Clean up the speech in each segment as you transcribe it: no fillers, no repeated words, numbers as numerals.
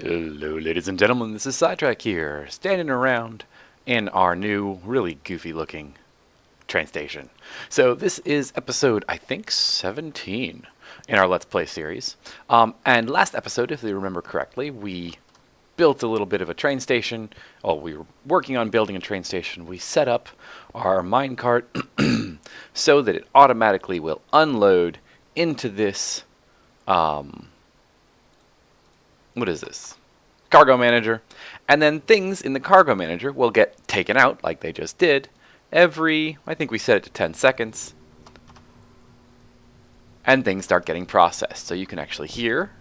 Hello, ladies and gentlemen, this is Sidetrack here, standing around in our new, really goofy looking train station. So this is episode, I think, 17 in our Let's Play series. And last episode, if you remember correctly, we built a little bit of a train station. Oh, we were working on building a train station. We set up our minecart so that it automatically will unload into this, what is this? Cargo manager. And then things in the cargo manager will get taken out, like they just did, every, I think we set it to 10 seconds. And things start getting processed. So you can actually hear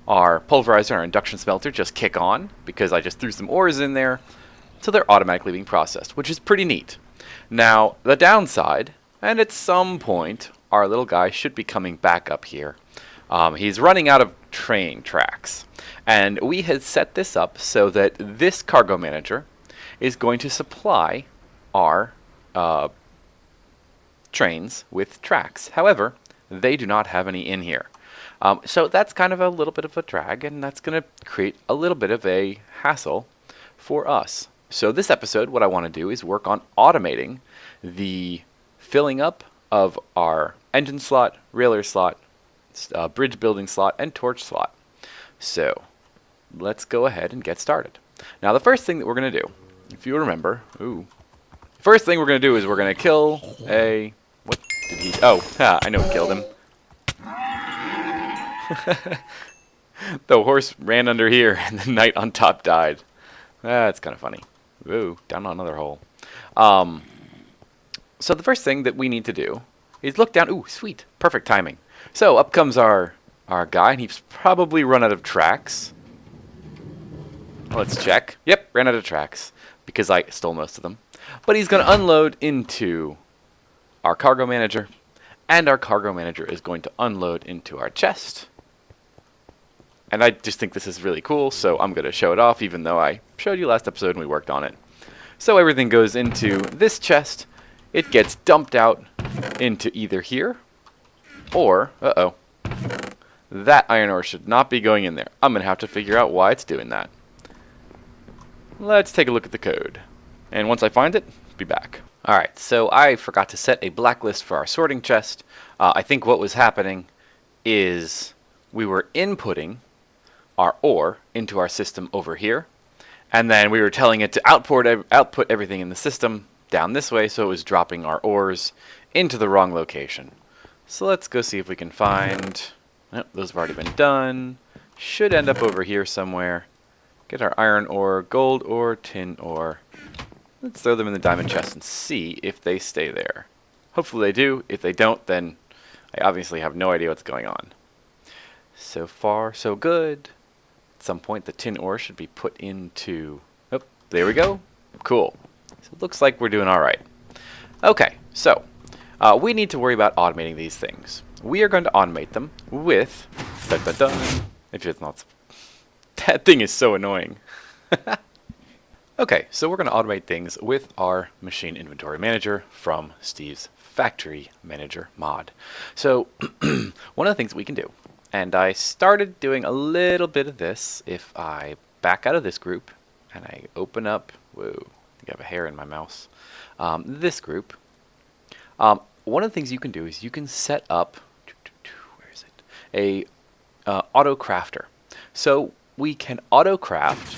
our pulverizer and our induction smelter just kick on, because I just threw some ores in there, so they're automatically being processed, which is pretty neat. Now, the downside, and at some point, our little guy should be coming back up here. He's running out of train tracks. And we had set this up so that this cargo manager is going to supply our trains with tracks. However, they do not have any in here. So that's kind of a little bit of a drag, and that's going to create a little bit of a hassle for us. So this episode, what I want to do is work on automating the filling up of our engine slot, railer slot, bridge building slot, and torch slot. So let's go ahead and get started. Now the first thing that we're going to do, if you remember, first thing we're going to do is we're going to kill a, what did he, I know who killed him. The horse ran under here and the knight on top died. That's kind of funny. Ooh, down on another hole. So the first thing that we need to do is look down. Ooh, sweet. Perfect timing. So up comes our guy, and he's probably run out of tracks. Let's check. Yep, ran out of tracks because I stole most of them. But he's going to unload into our cargo manager, and our cargo manager is going to unload into our chest. And I just think this is really cool, so I'm going to show it off, even though I showed you last episode and we worked on it. So everything goes into this chest. It gets dumped out into either here, or, that iron ore should not be going in there. I'm going to have to figure out why it's doing that. Let's take a look at the code. And once I find it, be back. Alright, so I forgot to set a blacklist for our sorting chest. I think what was happening is we were inputting our ore into our system over here, and then we were telling it to output everything in the system down this way, so it was dropping our ores into the wrong location. So let's go see if we can find... Nope, those have already been done. Should end up over here somewhere. Get our iron ore, gold ore, tin ore. Let's throw them in the diamond chest and see if they stay there. Hopefully they do. If they don't, then I obviously have no idea what's going on. So far, so good. At some point, the tin ore should be put into... Oh, there we go. Cool. So it looks like we're doing all right. Okay, so we need to worry about automating these things. We are going to automate them with... Dun, dun, dun. If it's not... That thing is so annoying. Okay, so we're going to automate things with our machine inventory manager from Steve's Factory Manager mod. So one of the things we can do, and I started doing a little bit of this, if I back out of this group and I open up, whoa, I think I have a hair in my mouse, this group, one of the things you can do is you can set up, where is it, a auto crafter. So we can auto craft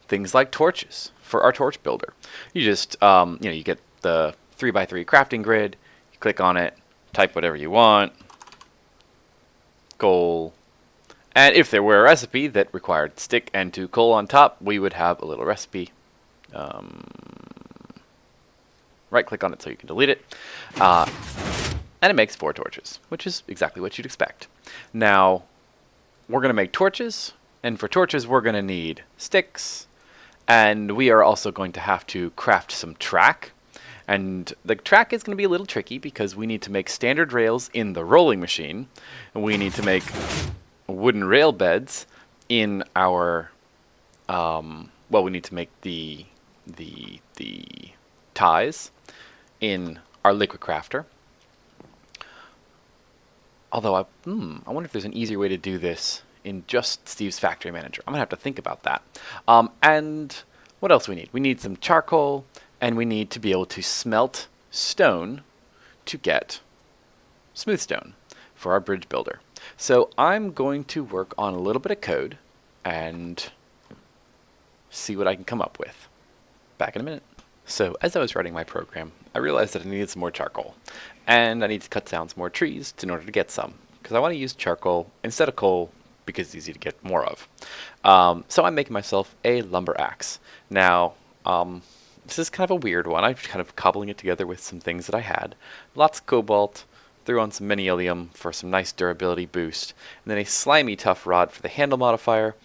things like torches for our torch builder. You just, you get the 3x3 crafting grid, you click on it, type whatever you want, coal, and if there were a recipe that required stick and 2 coal on top, we would have a little recipe. Right click on it so you can delete it, and it makes 4 torches, which is exactly what you'd expect. Now, we're going to make torches, and for torches we're going to need sticks, and we are also going to have to craft some track. And the track is going to be a little tricky because we need to make standard rails in the rolling machine, and we need to make wooden rail beds in our, we need to make the ties in our liquid crafter. Although I wonder if there's an easier way to do this in just Steve's Factory Manager. I'm going to have to think about that. And what else we need? We need some charcoal, and we need to be able to smelt stone to get smooth stone for our bridge builder. So I'm going to work on a little bit of code and see what I can come up with. Back in a minute. So as I was writing my program, I realized that I needed some more charcoal, and I need to cut down some more trees in order to get some, because I want to use charcoal instead of coal because it's easy to get more of. So I'm making myself a lumber axe. Now, this is kind of a weird one. I'm kind of cobbling it together with some things that I had. Lots of cobalt, threw on some mini-illium for some nice durability boost, and then a slimy tough rod for the handle modifier,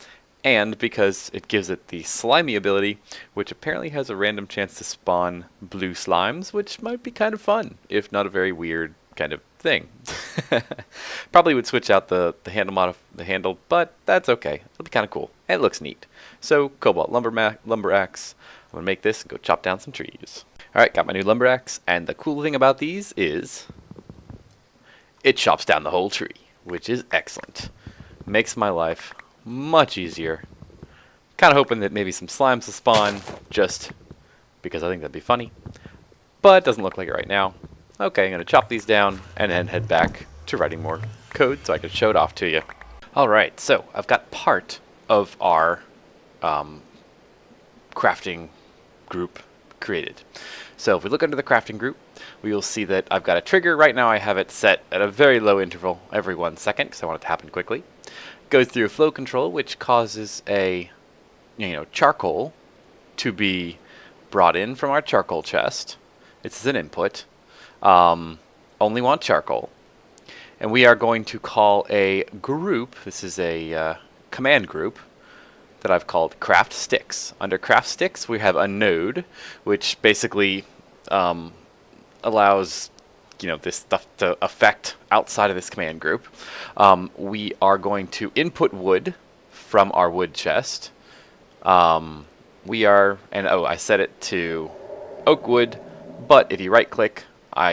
and because it gives it the slimy ability, which apparently has a random chance to spawn blue slimes, which might be kind of fun, if not a very weird kind of thing. Probably would switch out the handle, but that's okay. It'll be kind of cool. And it looks neat. So, cobalt lumber axe. I'm going to make this and go chop down some trees. Alright, got my new lumber axe, and the cool thing about these is it chops down the whole tree, which is excellent. Makes my life much easier. Kind of hoping that maybe some slimes will spawn, just because I think that'd be funny. But it doesn't look like it right now. Okay, I'm going to chop these down and then head back to writing more code so I can show it off to you. Alright, so I've got part of our crafting group created. So if we look under the crafting group, we will see that I've got a trigger. Right now I have it set at a very low interval every 1 second because I want it to happen quickly. Goes through a flow control, which causes a charcoal to be brought in from our charcoal chest. It's an input. Only want charcoal. And we are going to call a group, this is a command group, that I've called craft sticks. Under craft sticks we have a node, which basically allows this stuff to affect outside of this command group. We are going to input wood from our wood chest. I set it to oak wood, but if you right click,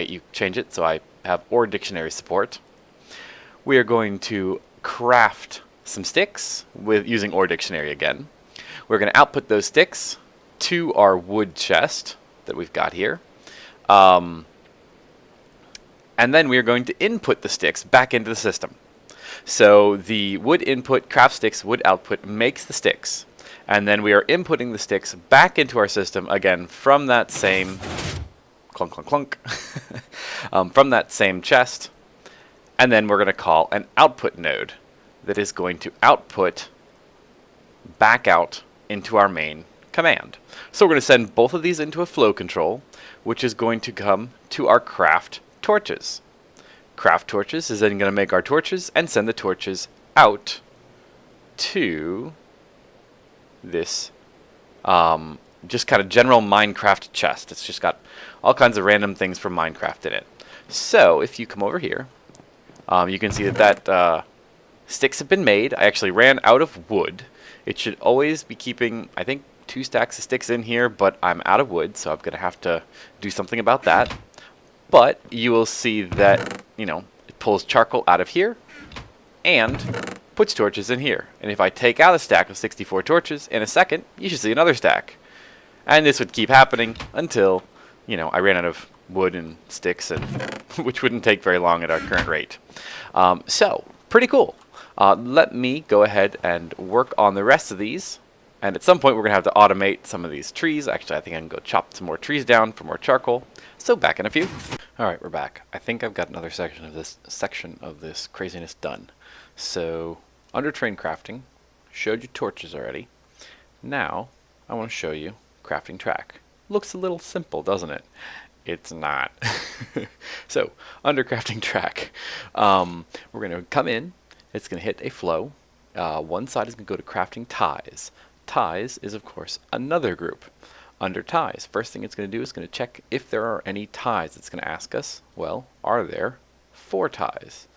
you change it so I have OR dictionary support. We are going to craft some sticks with using OR dictionary again. We're going to output those sticks to our wood chest that we've got here. And then we are going to input the sticks back into the system. So the wood input, craft sticks, wood output makes the sticks. And then we are inputting the sticks back into our system again from that same clunk, clunk, clunk, from that same chest. And then we're going to call an output node that is going to output back out into our main command. So we're going to send both of these into a flow control, which is going to come to our craft torches. Craft torches is then going to make our torches and send the torches out to this just kind of general Minecraft chest. It's just got all kinds of random things from Minecraft in it. So if you come over here, you can see that sticks have been made. I actually ran out of wood. It should always be keeping, I think, 2 stacks of sticks in here, but I'm out of wood, so I'm going to have to do something about that. But you will see that, it pulls charcoal out of here and puts torches in here. And if I take out a stack of 64 torches in a second, you should see another stack. And this would keep happening until, I ran out of wood and sticks, and which wouldn't take very long at our current rate. So, pretty cool. Let me go ahead and work on the rest of these. And at some point, we're going to have to automate some of these trees. Actually, I think I can go chop some more trees down for more charcoal. So back in a few. All right, we're back. I think I've got another section of this craziness done. So under train crafting, showed you torches already. Now I want to show you crafting track. Looks a little simple, doesn't it? It's not. So under crafting track, we're going to come in. It's going to hit a flow. One side is going to go to crafting ties. Ties is, of course, another group. Under ties, first thing it's going to do is going to check if there are any ties. It's going to ask us, well, are there 4 ties?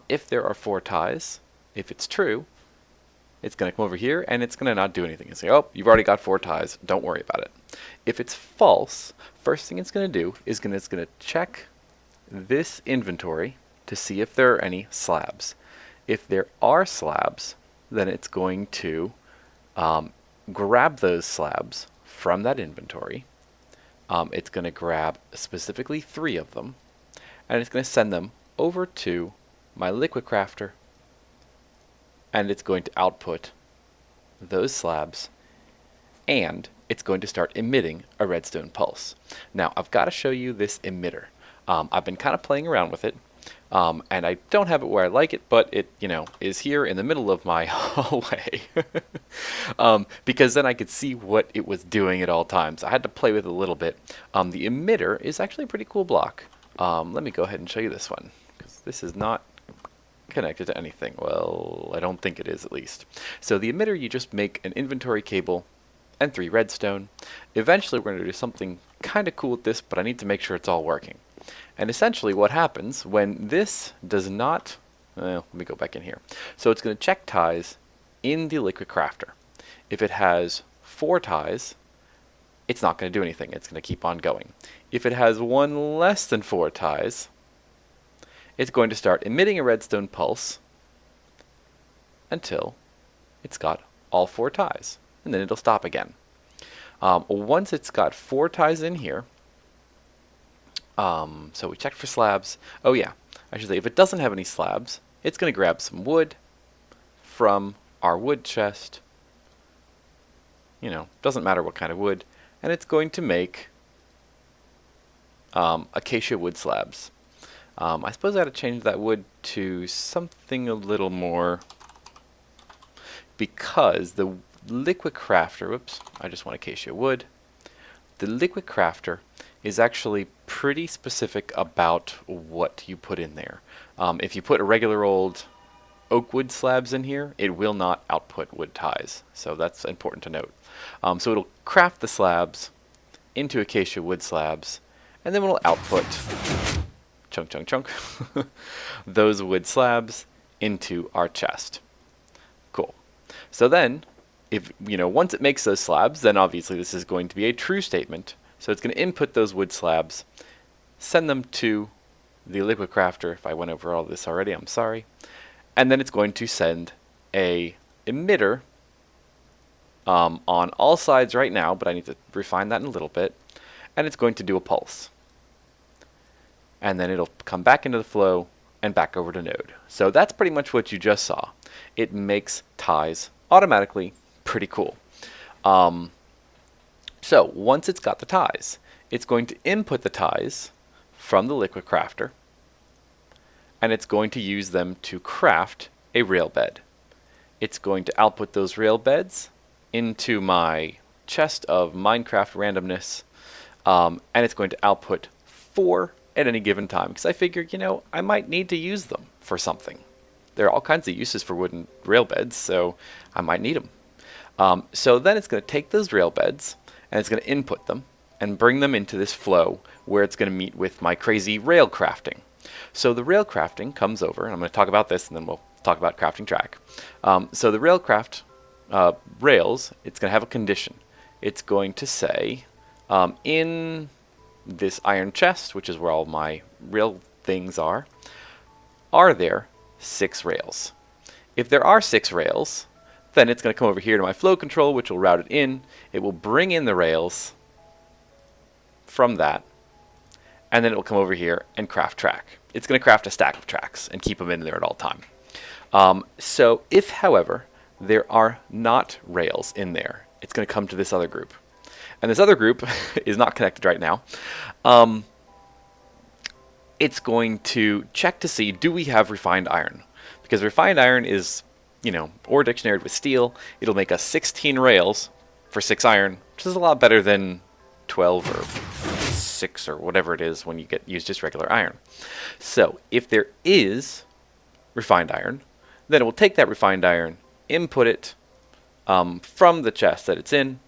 If there are 4 ties, if it's true, it's going to come over here and it's going to not do anything. It's say, oh, you've already got 4 ties. Don't worry about it. If it's false, first thing it's going to do is it's going to check this inventory to see if there are any slabs. If there are slabs, then it's going to grab those slabs from that inventory. It's going to grab specifically 3 of them, and it's going to send them over to my liquid crafter, and it's going to output those slabs, and it's going to start emitting a redstone pulse. Now, I've got to show you this emitter. I've been kind of playing around with it, and I don't have it where I like it, but it, is here in the middle of my hallway. Because then I could see what it was doing at all times. I had to play with it a little bit. The emitter is actually a pretty cool block. Let me go ahead and show you this one, because this is not connected to anything. Well, I don't think it is, at least. So the emitter, you just make an inventory cable and 3 redstone. Eventually we're going to do something kind of cool with this, but I need to make sure it's all working. And essentially what happens when this does not, let me go back in here. So it's going to check ties in the liquid crafter. If it has 4 ties, it's not going to do anything. It's going to keep on going. If it has 1 less than 4 ties, it's going to start emitting a redstone pulse until it's got all 4 ties, and then it'll stop again. Once it's got 4 ties in here, so we checked for slabs. Oh yeah, I should say, if it doesn't have any slabs, it's going to grab some wood from our wood chest. Doesn't matter what kind of wood, and it's going to make acacia wood slabs. I suppose I ought to change that wood to something a little more, because the liquid crafter, whoops, I just want acacia wood. The liquid crafter is actually pretty specific about what you put in there. If you put a regular old oak wood slabs in here, it will not output wood ties. So that's important to note. So it'll craft the slabs into acacia wood slabs, and then it'll output chunk those wood slabs into our chest. Cool. So then, if once it makes those slabs, then obviously this is going to be a true statement. So it's going to input those wood slabs, send them to the liquid crafter. If I went over all this already, I'm sorry. And then it's going to send a emitter on all sides right now, but I need to refine that in a little bit. And it's going to do a pulse. And then it'll come back into the flow and back over to node. So that's pretty much what you just saw. It makes ties automatically. Pretty cool. So once it's got the ties, it's going to input the ties from the liquid crafter, and it's going to use them to craft a rail bed. It's going to output those rail beds into my chest of Minecraft randomness, and it's going to output 4 at any given time, because I figured, I might need to use them for something. There are all kinds of uses for wooden rail beds, so I might need them. So then it's going to take those rail beds, and it's going to input them and bring them into this flow where it's going to meet with my crazy rail crafting. So the rail crafting comes over, and I'm going to talk about this, and then we'll talk about crafting track. So the rail craft rails, it's going to have a condition. It's going to say, in this iron chest, which is where all my rail things are there 6 rails? If there are 6 rails, then it's going to come over here to my flow control, which will route it in. It will bring in the rails from that, and then it will come over here and craft track. It's going to craft a stack of tracks and keep them in there at all time. So if, however, there are not rails in there, it's going to come to this other group. And this other group is not connected right now. It's going to check to see, do we have refined iron? Because refined iron is, ore dictionary with steel. It'll make us 16 rails for 6 iron, which is a lot better than 12 or 6 or whatever it is when you use just regular iron. So if there is refined iron, then it will take that refined iron, input it from the chest that it's in,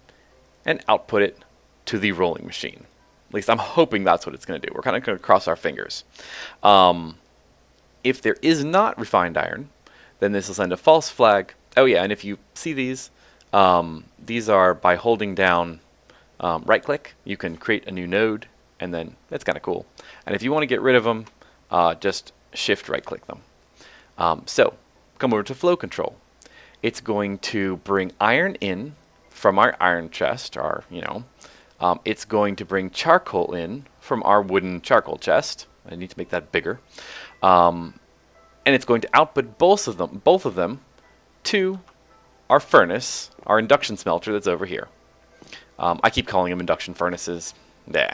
and output it to the rolling machine. At least I'm hoping that's what it's going to do. We're kind of going to cross our fingers. If there is not refined iron, then this will send a false flag. Oh yeah, and if you see these are by holding down right click, you can create a new node, and then that's kind of cool. And if you want to get rid of them, just shift right click them. So come over to flow control. It's going to bring iron in from our iron chest, it's going to bring charcoal in from our wooden charcoal chest. I need to make that bigger. And it's going to output both of them to our furnace, our induction smelter that's over here. I keep calling them induction furnaces. Nah.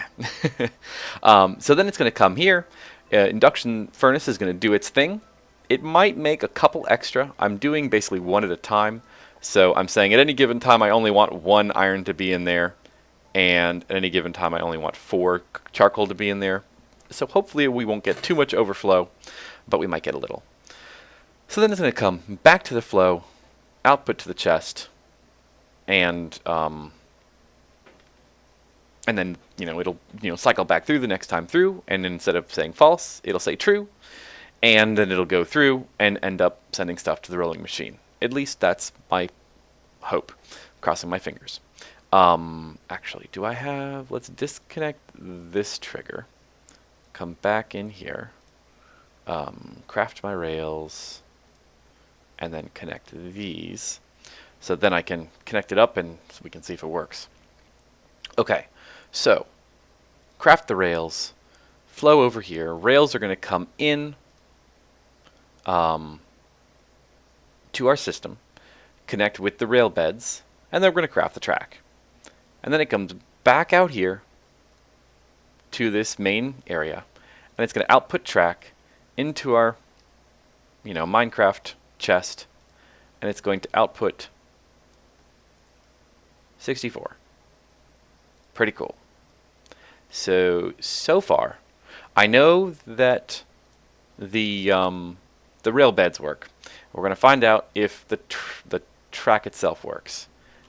So then it's going to come here. Induction furnace is going to do its thing. It might make a couple extra. I'm doing basically one at a time. So I'm saying at any given time I only want 1 iron to be in there. And at any given time I only want 4 charcoal to be in there. So hopefully we won't get too much overflow, but we might get a little. So then it's going to come back to the flow, output to the chest, and then it'll cycle back through the next time through, and instead of saying false, it'll say true, and then it'll go through and end up sending stuff to the rolling machine. At least that's my hope. Crossing my fingers. Actually, let's disconnect this trigger. Come back in here. Craft my rails. And then connect these. So then I can connect it up and we can see if it works. Okay, so craft the rails. Flow over here. Rails are going to come in to our system. Connect with the rail beds. And then we're going to craft the track. And then it comes back out here to this main area, and it's going to output track into our Minecraft chest, and it's going to output 64. Pretty cool. So far I know that the rail beds work. We're going to find out if the track itself works.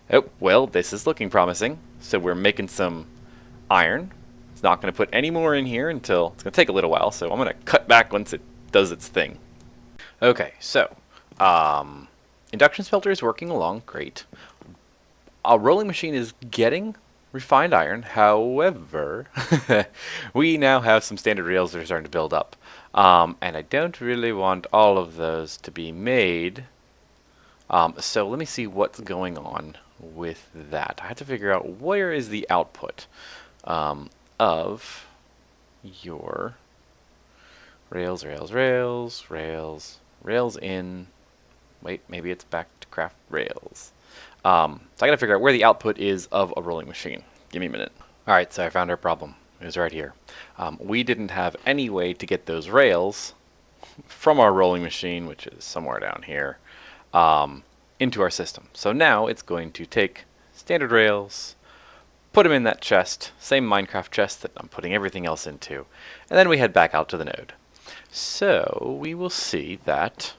Oh, well, this is looking promising. So we're making some iron. It's not going to put any more in here until it's going to take a little while. So I'm going to cut back once it does its thing. Okay, so induction smelter is working along great. Our rolling machine is getting refined iron. However, we now have some standard rails that are starting to build up. And I don't really want all of those to be made. So let me see what's going on with that. I have to figure out where is the output of your rails in. Wait, maybe it's back to craft rails. So I gotta figure out where the output is of a rolling machine. Give me a minute. Alright, so I found our problem. It was right here. We didn't have any way to get those rails from our rolling machine, which is somewhere down here, into our system. So now it's going to take standard rails, put them in that chest, same Minecraft chest that I'm putting everything else into, and then we head back out to the node. So we will see that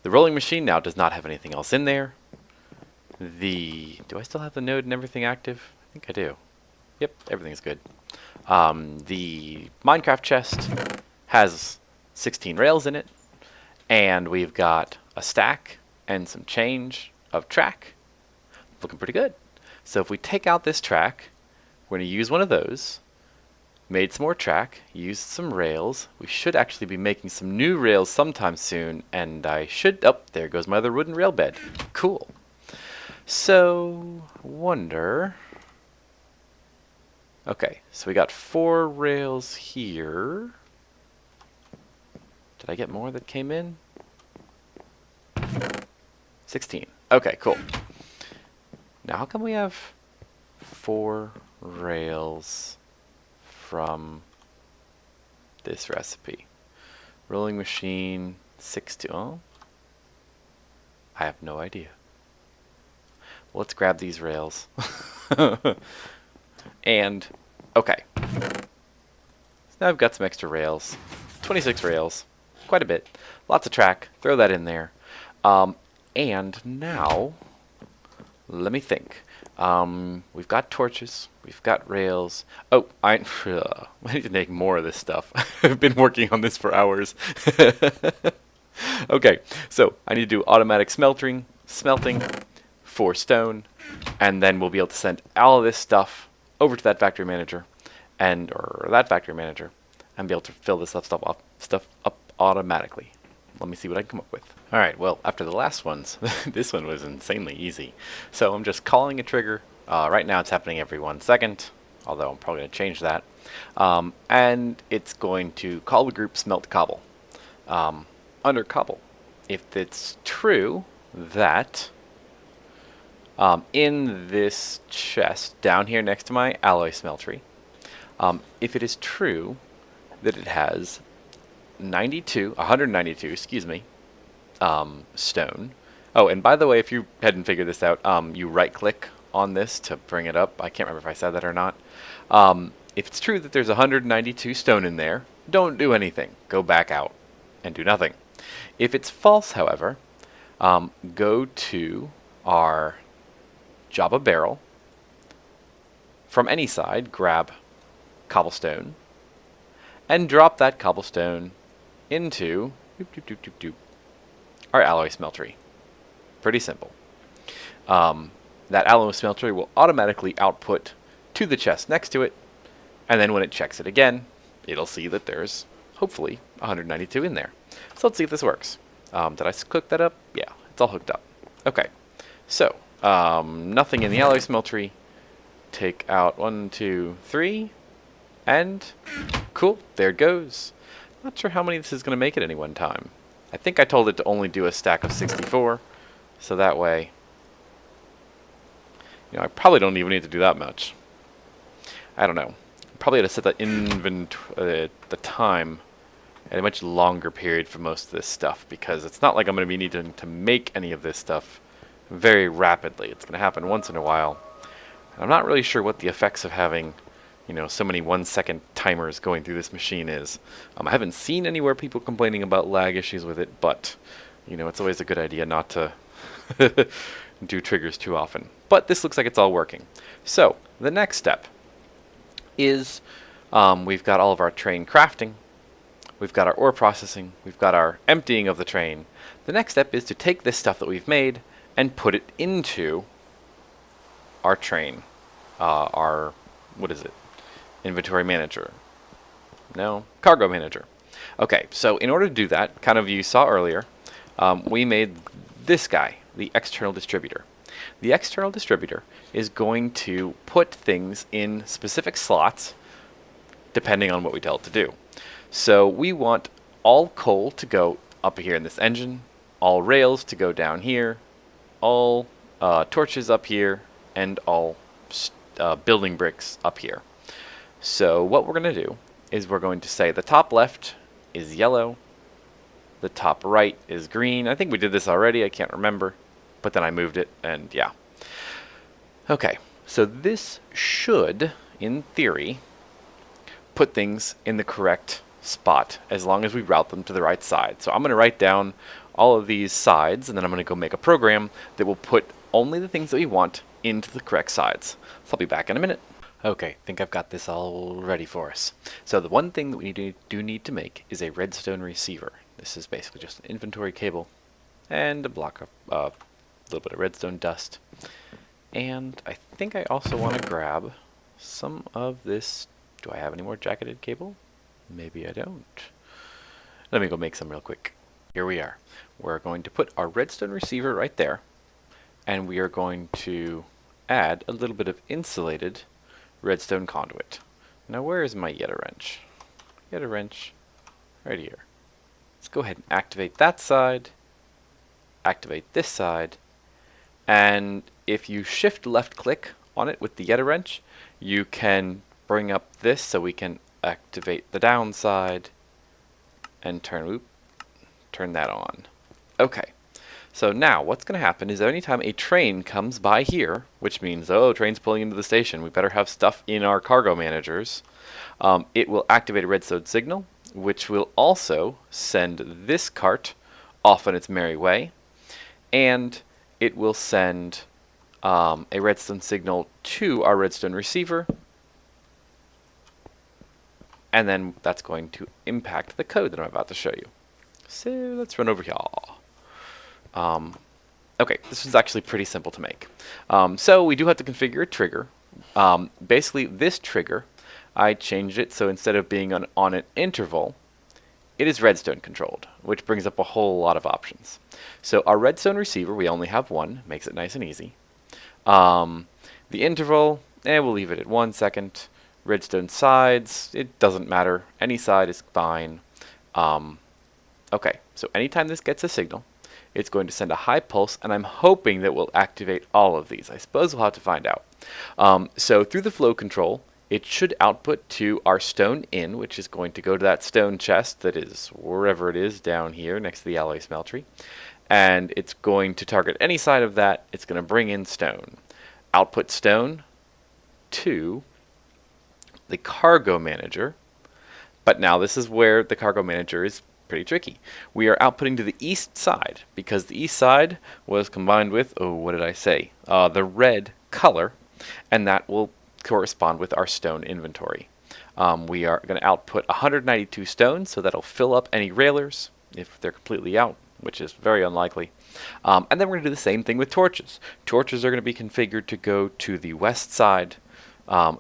the rolling machine now does not have anything else in there. Do I still have the node and everything active? I think I do. Yep, everything's good. The Minecraft chest has 16 rails in it, and we've got a stack and some change of track. Looking pretty good. So if we take out this track, we're going to use one of those, made some more track, used some rails. We should actually be making some new rails sometime soon, and there goes my other wooden rail bed. Cool. So, wonder... Okay, so we got 4 rails here. Did I get more that came in? 16. Okay, cool. Now how come we have 4 rails from this recipe? Rolling machine 6 oh, I have no idea. Well, let's grab these rails. And, okay. So now I've got some extra rails. 26 rails. Quite a bit. Lots of track. Throw that in there. And now, let me think. We've got torches. We've got rails. Oh, I need to make more of this stuff. I've been working on this for hours. Okay, so I need to do automatic smelting for stone, and then we'll be able to send all of this stuff over to that factory manager, or that factory manager, and be able to fill this stuff up automatically. Let me see what I can come up with. Alright, well, after the last ones, this one was insanely easy. So I'm just calling a trigger. Right now it's happening every 1 second, although I'm probably going to change that. And it's going to call the group Smelt Cobble. Under Cobble, if it's true that in this chest down here next to my alloy smeltery, if it is true that it has 192, excuse me, stone. Oh, and by the way, if you hadn't figured this out, you right-click on this to bring it up. I can't remember if I said that or not. If it's true that there's 192 stone in there, don't do anything. Go back out and do nothing. If it's false, however, go to our Java barrel. From any side, grab cobblestone and drop that cobblestone into our alloy smeltery. Pretty simple. That alloy smeltery will automatically output to the chest next to it, and then when it checks it again, it'll see that there's hopefully 192 in there. So let's see if this works. Did I click that up? Yeah, it's all hooked up. Okay, so nothing in the alloy smeltery. Take out 1, 2, 3, and cool, there it goes. Not sure how many this is going to make at any one time. I think I told it to only do a stack of 64, so that way, you know, I probably don't even need to do that much. I don't know. Probably had to set the time at a much longer period for most of this stuff, because it's not like I'm going to be needing to make any of this stuff very rapidly. It's going to happen once in a while. And I'm not really sure what the effects of having, you know, so many 1-second timers going through this machine is. I haven't seen anywhere people complaining about lag issues with it, but, you know, it's always a good idea not to do triggers too often. But this looks like it's all working. So, the next step is we've got all of our train crafting, we've got our ore processing, we've got our emptying of the train. The next step is to take this stuff that we've made and put it into our train, our, what is it? Inventory manager. No, cargo manager. Okay, so in order to do that, kind of you saw earlier, we made this guy, the external distributor. The external distributor is going to put things in specific slots depending on what we tell it to do. So we want all coal to go up here in this engine, all rails to go down here, all torches up here, and all building bricks up here. So what we're going to do is we're going to say the top left is yellow, the top right is green. I think we did this already, I can't remember, but then I moved it, and yeah. Okay, so this should, in theory, put things in the correct spot as long as we route them to the right side. So I'm going to write down all of these sides, and then I'm going to go make a program that will put only the things that we want into the correct sides. So I'll be back in a minute. Okay, I think I've got this all ready for us. So the one thing that we do need to make is a redstone receiver. This is basically just an inventory cable and a block of a little bit of redstone dust. And I think I also want to grab some of this. Do I have any more jacketed cable? Maybe I don't. Let me go make some real quick. Here we are. We're going to put our redstone receiver right there, and we are going to add a little bit of insulated redstone conduit. Now where is my Yeta wrench? Yeta wrench right here. Let's go ahead and activate that side, activate this side, and if you shift left click on it with the Yeta wrench, you can bring up this so we can activate the down side and turn that on. Okay. So now what's going to happen is anytime a train comes by here, which means, oh, train's pulling into the station, we better have stuff in our cargo managers, it will activate a redstone signal, which will also send this cart off on its merry way, and it will send a redstone signal to our redstone receiver, and then that's going to impact the code that I'm about to show you. So let's run over here. Okay, this is actually pretty simple to make. So we do have to configure a trigger. Basically, this trigger, I changed it so instead of being on an interval, it is redstone controlled, which brings up a whole lot of options. So our redstone receiver, we only have one, makes it nice and easy. The interval, we'll leave it at 1 second. Redstone sides, it doesn't matter. Any side is fine. Okay, so anytime this gets a signal, it's going to send a high pulse, and I'm hoping that we'll activate all of these. I suppose we'll have to find out. So through the flow control, it should output to our stone in, which is going to go to that stone chest that is wherever it is down here next to the alloy smeltery. And it's going to target any side of that. It's going to bring in stone. Output stone to the cargo manager. But now this is where the cargo manager is pretty tricky. We are outputting to the east side because the east side was combined with, oh, what did I say? The red color, and that will correspond with our stone inventory. We are going to output 192 stones, so that'll fill up any railers if they're completely out, which is very unlikely. And then we're going to do the same thing with torches. Torches are going to be configured to go to the west side.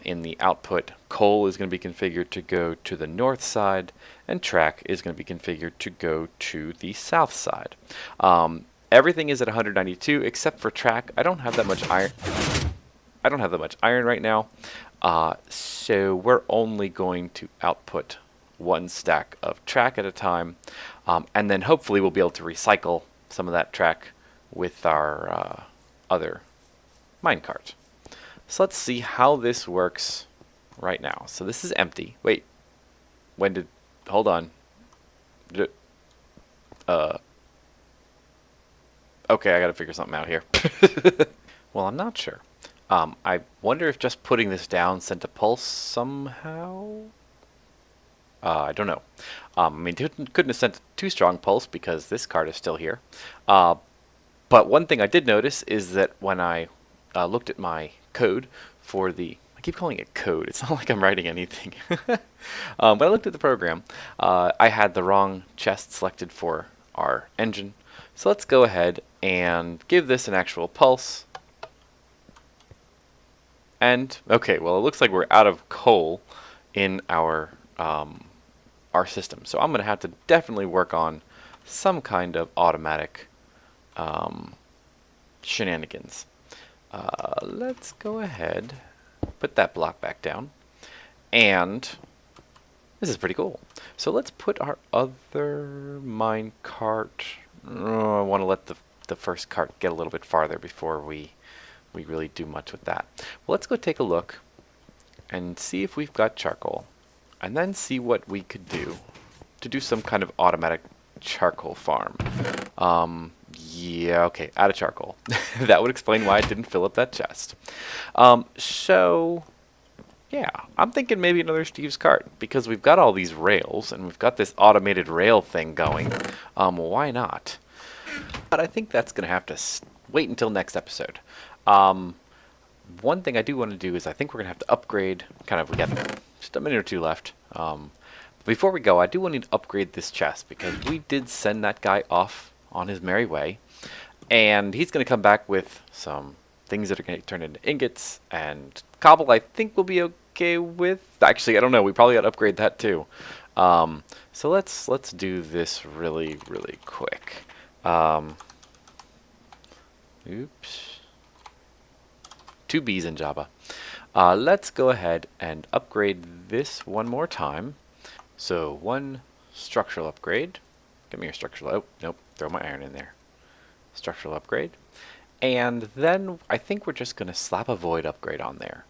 In the output, coal is going to be configured to go to the north side, and track is going to be configured to go to the south side. Everything is at 192 except for track. I don't have that much iron. I don't have that much iron right now, so we're only going to output 1 stack of track at a time, and then hopefully we'll be able to recycle some of that track with our other minecart. So let's see how this works right now. So this is empty. Wait, hold on. Okay, I gotta figure something out here. Well, I'm not sure. I wonder if just putting this down sent a pulse somehow? I don't know. I mean, couldn't have sent a too strong pulse because this card is still here. But one thing I did notice is that when I looked at my code for the, I keep calling it code, it's not like I'm writing anything. When I looked at the program, I had the wrong chest selected for our engine. So let's go ahead and give this an actual pulse. And, okay, well, it looks like we're out of coal in our system. So I'm going to have to definitely work on some kind of automatic shenanigans. Let's go ahead, put that block back down, and this is pretty cool. So let's put our other mine cart. I want to let the first cart get a little bit farther before we really do much with that. Well, let's go take a look and see if we've got charcoal, and then see what we could do to do some kind of automatic charcoal farm. Yeah, okay, out of charcoal. That would explain why I didn't fill up that chest. So, yeah, I'm thinking maybe another Steve's cart, because we've got all these rails, and we've got this automated rail thing going. Why not? But I think that's going to have to wait until next episode. One thing I do want to do is I think we're going to have to upgrade, we got just a minute or two left. Before we go, I do want to upgrade this chest, because we did send that guy off on his merry way, and he's going to come back with some things that are going to turn into ingots, and cobble I think we'll be okay with. Actually, I don't know, we probably got to upgrade that too. So let's do this really quick. Oops. 2 B's in Java. Let's go ahead and upgrade this one more time. So 1 structural upgrade. Give me your structural, oh, nope, throw my iron in there. Structural upgrade. And then I think we're just going to slap a void upgrade on there.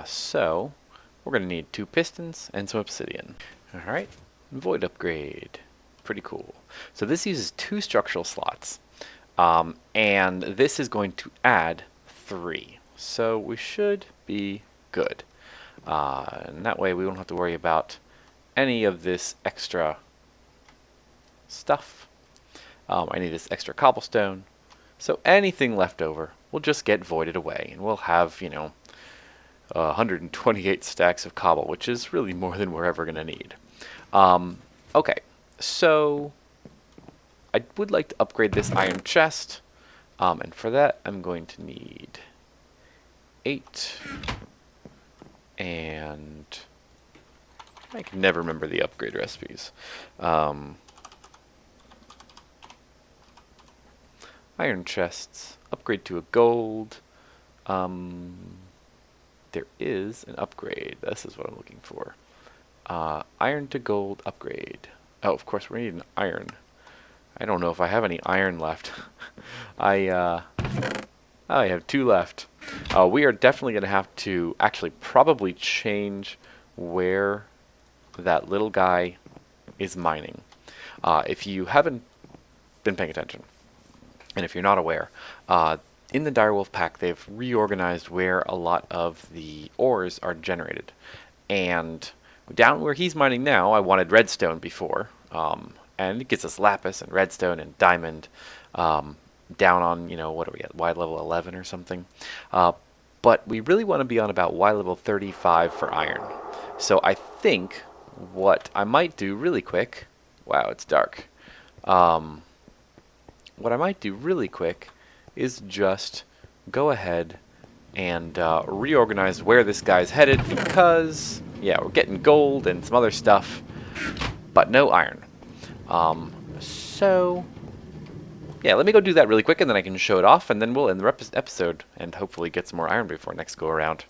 So we're going to need 2 pistons and some obsidian. Alright, void upgrade. Pretty cool. So this uses 2 structural slots. And this is going to add 3. So we should be good. And that way we won't have to worry about any of this extra stuff. I need this extra cobblestone. So anything left over will just get voided away, and we'll have, 128 stacks of cobble, which is really more than we're ever going to need. Okay, so I would like to upgrade this iron chest, and for that I'm going to need 8 and I can never remember the upgrade recipes. Iron chests. Upgrade to a gold. There is an upgrade. This is what I'm looking for. Iron to gold upgrade. Oh, of course, we need an iron. I don't know if I have any iron left. I have 2 left. We are definitely going to have to actually probably change where that little guy is mining. If you haven't been paying attention, and if you're not aware, in the Direwolf pack, they've reorganized where a lot of the ores are generated. And down where he's mining now, I wanted redstone before, and it gets us lapis and redstone and diamond down on, what are we at, Y level 11 or something. But we really want to be on about Y level 35 for iron. So I think what I might do really quick, wow, it's dark. What I might do really quick is just go ahead and reorganize where this guy's headed, because, yeah, we're getting gold and some other stuff, but no iron. So, yeah, let me go do that really quick, and then I can show it off, and then we'll end the episode and hopefully get some more iron before next go around.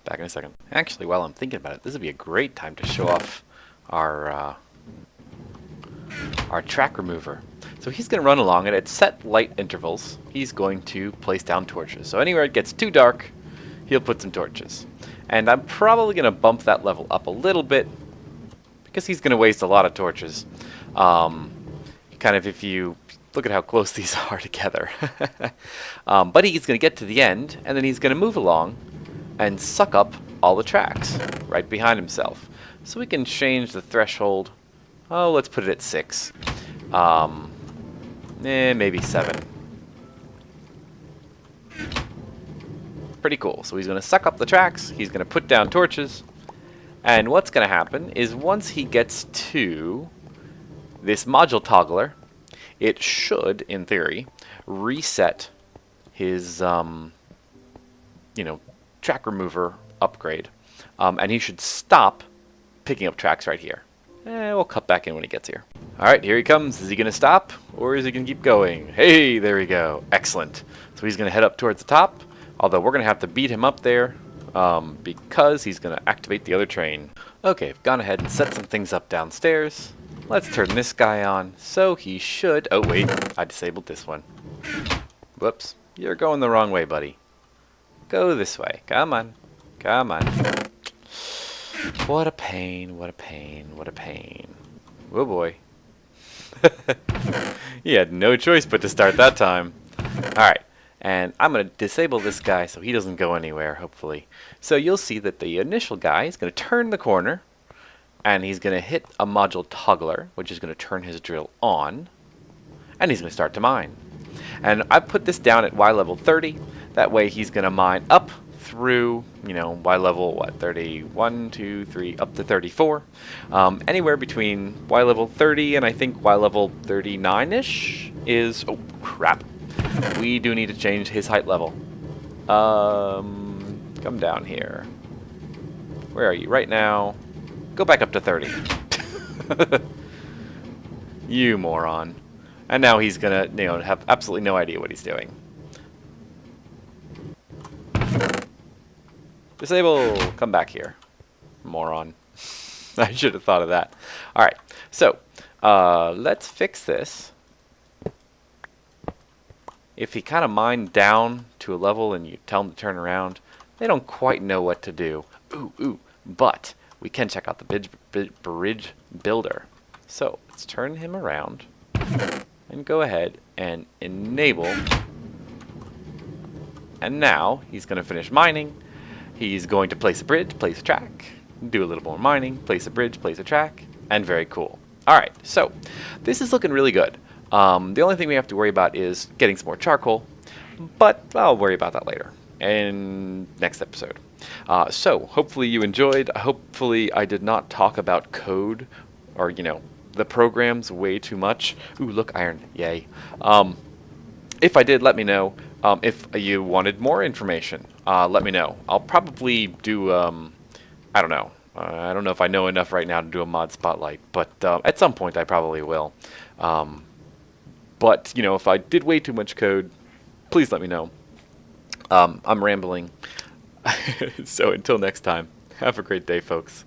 Back in a second. Actually, while I'm thinking about it, this would be a great time to show off our track remover. So he's going to run along, and at set light intervals, he's going to place down torches. So anywhere it gets too dark, he'll put some torches. And I'm probably going to bump that level up a little bit, because he's going to waste a lot of torches. Kind of if you look at how close these are together. But he's going to get to the end, and then he's going to move along and suck up all the tracks right behind himself. So we can change the threshold. Oh, let's put it at 6. Maybe 7. Pretty cool. So he's going to suck up the tracks, he's going to put down torches, and what's going to happen is once he gets to this module toggler, it should, in theory, reset his, track remover upgrade, and he should stop picking up tracks right here. We'll cut back in when he gets here. Alright, here he comes. Is he going to stop, or is he going to keep going? Hey, there we go. Excellent. So he's going to head up towards the top, although we're going to have to beat him up there, because he's going to activate the other train. Okay, I've gone ahead and set some things up downstairs. Let's turn this guy on, so he should... Oh, wait, I disabled this one. Whoops, you're going the wrong way, buddy. Go this way. Come on. Come on. What a pain, what a pain, what a pain. Oh boy. He had no choice but to start that time. Alright, and I'm going to disable this guy so he doesn't go anywhere, hopefully. So you'll see that the initial guy is going to turn the corner, and he's going to hit a module toggler, which is going to turn his drill on, and he's going to start to mine. And I put this down at Y level 30. That way he's going to mine up through, Y level, 31, 2, 3, up to 34. Anywhere between Y level 30 and I think Y level 39-ish is... Oh, crap. We do need to change his height level. Come down here. Where are you? Right now. Go back up to 30. You moron. And now he's going to, have absolutely no idea what he's doing. Disable! Come back here. Moron. I should have thought of that. Alright, so, let's fix this. If he kind of mined down to a level and you tell him to turn around, they don't quite know what to do. But we can check out the bridge builder. So, let's turn him around and go ahead and enable. And now, he's going to finish mining. He's going to place a bridge, place a track, do a little more mining, place a bridge, place a track, and very cool. Alright, so this is looking really good. The only thing we have to worry about is getting some more charcoal, but I'll worry about that later in next episode. So hopefully you enjoyed. Hopefully I did not talk about code or, the programs way too much. Ooh, look, iron, yay. If I did, let me know. If you wanted more information, let me know. I'll probably do, I don't know, I don't know if I know enough right now to do a mod spotlight, but at some point I probably will. But, you know, if I did way too much code, please let me know. I'm rambling. So until next time, have a great day, folks.